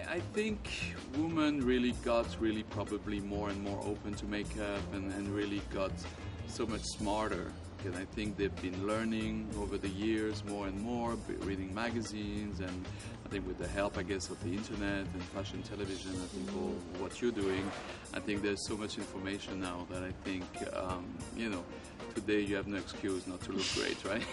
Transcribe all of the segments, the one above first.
I think women really got probably more and more open to makeup and really got so much smarter. And I think they've been learning over the years more and more, reading magazines, and I think with the help, I guess, of the internet and fashion television, I think all what you're doing, I think there's so much information now that I think, you know, today you have no excuse not to look great, right?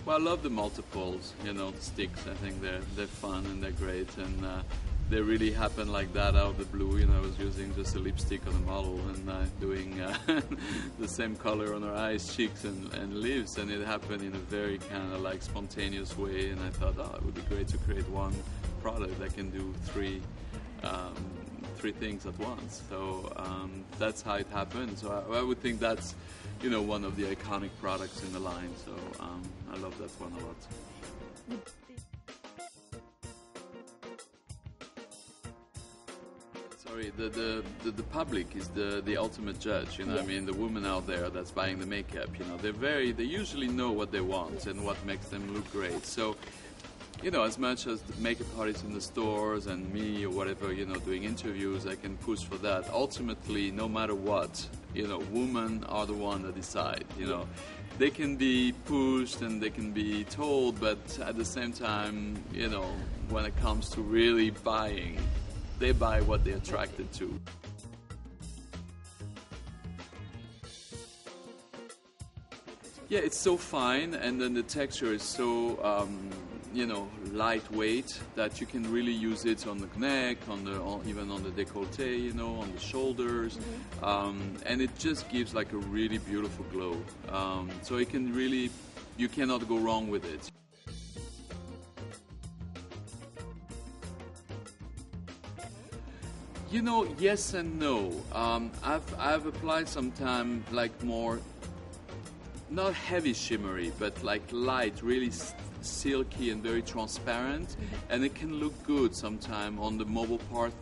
Well, I love the multiples, you know, the sticks. I think they're fun and they're great, and they really happen like that out of the blue. You know, I was using just a lipstick on a model and doing the same color on her eyes, cheeks, and lips, and it happened in a very kind of like spontaneous way. And I thought, oh, it would be great to create one product that can do three things at once. So that's how it happened. So I would think that's, you know, one of the iconic products in the line. So I love that one a lot. Sorry, the public is the ultimate judge, you know. I mean, the woman out there that's buying the makeup, you know, they usually know what they want and what makes them look great. So, you know, as much as the makeup artists in the stores and me or whatever, you know, doing interviews, I can push for that. Ultimately, no matter what, you know, women are the one that decide, you know. They can be pushed and they can be told, but at the same time, you know, when it comes to really buying, they buy what they're attracted to. Yeah, it's so fine, and then the texture is so, you know, lightweight that you can really use it on the neck, even on the décolleté, you know, on the shoulders, and it just gives like a really beautiful glow. So it can really, you cannot go wrong with it. You know, yes and no. I've applied sometime like more, not heavy shimmery, but like light, really silky and very transparent, and it can look good sometime on the mobile part,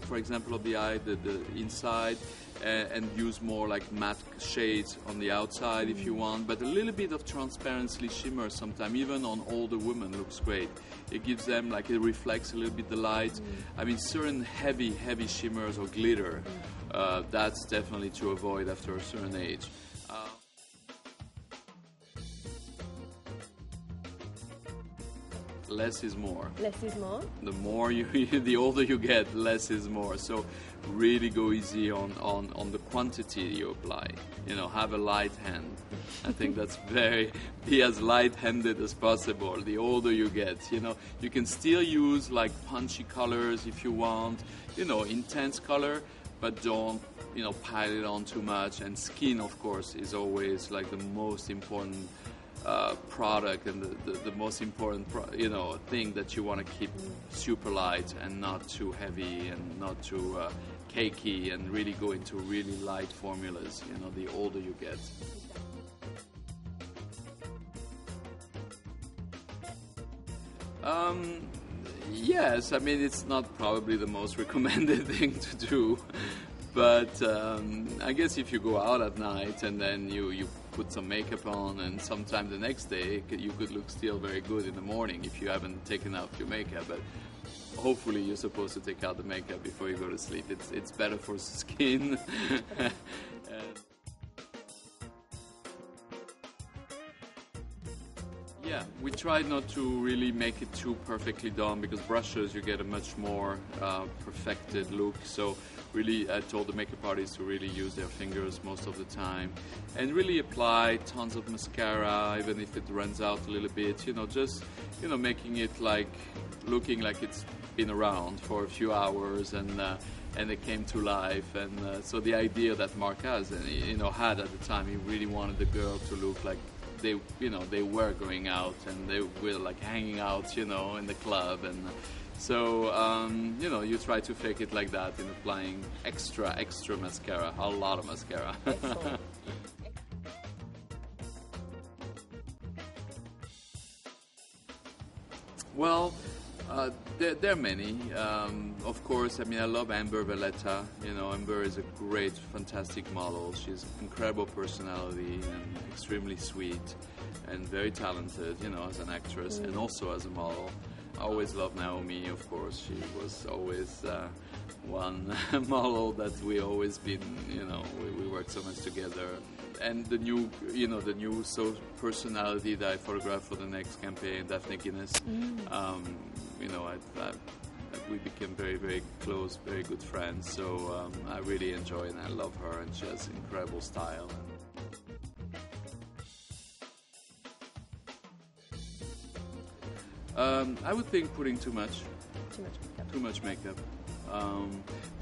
for example, of the eye, the inside, and use more like matte shades on the outside if you want, but a little bit of transparency shimmer sometime, even on older women, looks great. It gives them, like, it reflects a little bit the light. I mean, certain heavy shimmers or glitter, that's definitely to avoid after a certain age. Less is more. Less is more? The more the older you get, less is more. So really go easy on the quantity you apply. You know, have a light hand. I think that's be as light-handed as possible. The older you get, you know, you can still use like punchy colors if you want, you know, intense color, but don't, you know, pile it on too much. And skin, of course, is always like the most important product and the most important you know, thing that you want to keep super light and not too heavy and not too cakey, and really go into really light formulas, you know, the older you get. Yes, I mean, it's not probably the most recommended thing to do, but I guess if you go out at night and then you put some makeup on, and sometime the next day you could look still very good in the morning if you haven't taken out your makeup. But hopefully you're supposed to take out the makeup before you go to sleep. It's better for skin. Yeah, we tried not to really make it too perfectly done, because brushes you get a much more perfected look. So really, I told the makeup artists to really use their fingers most of the time, and really apply tons of mascara, even if it runs out a little bit. You know, just, you know, making it like looking like it's been around for a few hours, and it came to life. And so the idea that Marc has, you know, had at the time, he really wanted the girl to look like they, you know, they were going out and they were like hanging out, you know, in the club. And so, you know, you try to fake it like that in applying extra mascara, a lot of mascara. Well, There are many. Of course, I mean, I love Amber Valletta. You know, Amber is a great, fantastic model. She's an incredible personality and extremely sweet and very talented, you know, as an actress and also as a model. I always loved naHoly, of course. She was always one model that we always been, you know, we worked so much together. And the new, you know, the new personality that I photographed for the next campaign, Daphne Guinness. You know, we became very, very close, very good friends. So I really enjoy and I love her, and she has incredible style. I would think putting too much makeup.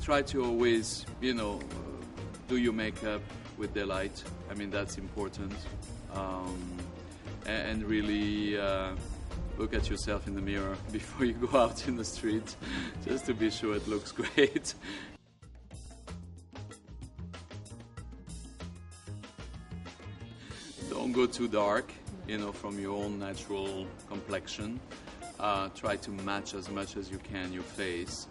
Try to always, you know, do your makeup with delight. I mean, that's important. And really look at yourself in the mirror before you go out in the street, just to be sure it looks great. Don't go too dark, you know, from your own natural complexion. Try to match as much as you can your face.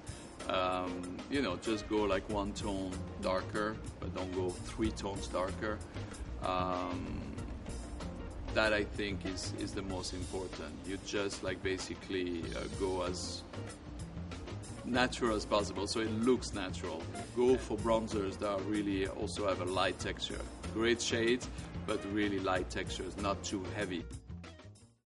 You know, just go like one tone darker, but don't go 3 tones darker. That I think is the most important. You just like basically go as natural as possible, so it looks natural. Go for bronzers that really also have a light texture. Great shades, but really light textures, not too heavy.